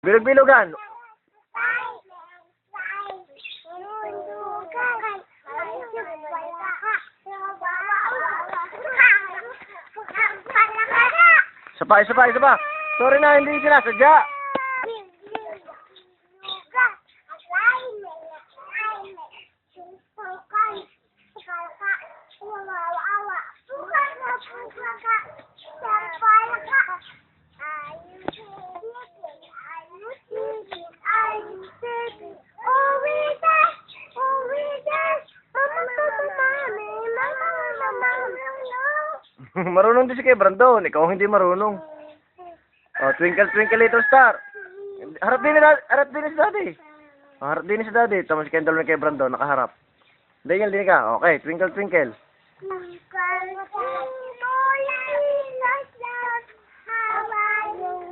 Bilog-bilogan. Isa pa. Sorry na, hindi sinasadya. Marunong din si Kuya Brandon. Ikaw hindi marunong. Oh, twinkle, twinkle, little star. Harap din ni si Daddy. Harap din ni si Daddy. Tama si Kendall ni Kuya Brandon, nakaharap. Daniel, din ka. Okay, twinkle, twinkle.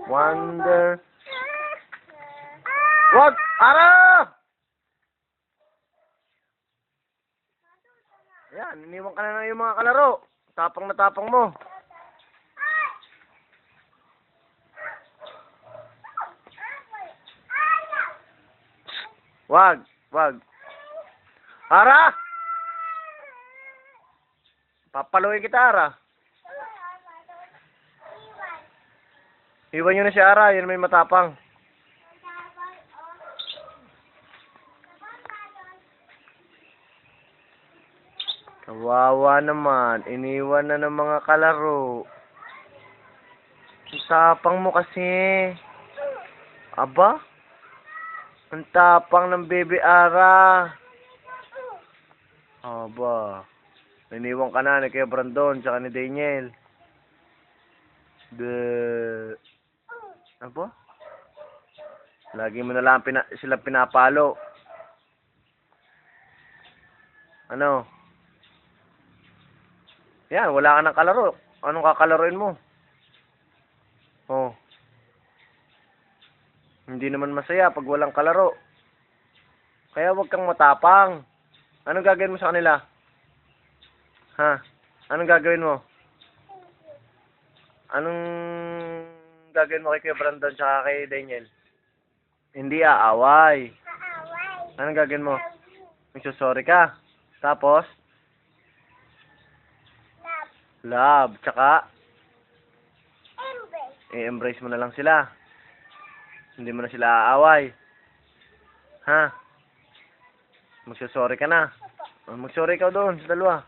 Wonder. Wag! Ara! Yan, iniwan ka na yung mga kalaro. Tapang na tapang mo. Wag. Ara! Papaluin kita, Ara. Iwan nyo na si Ara, yun may matapang. Kawawa naman, iniwan na ng mga kalaro. Ang tapang mo kasi. Aba? Ang tapang ng baby Ara. Aba. Iniwan ka na ni Kuya Brandon tsaka ni Daniel. Aba? Lagi mo na lang sila pinapalo. Ano? Yan, wala ka ng kalaro. Anong kakalaruin mo? Oh. Hindi naman masaya pag walang kalaro. Kaya wag kang matapang. Anong gagawin mo sa kanila? Ha? Anong gagawin mo? Anong gagawin mo kay Kuya Brandon tsaka kay Daniel? Hindi aaway. Anong gagawin mo? Magsusorry ka. Tapos? Love. Tsaka? I-embrace mo na lang sila. Hindi mo na sila aaway. Ha? Magsusorry ka na. Magsorry ka doon sa dalawa.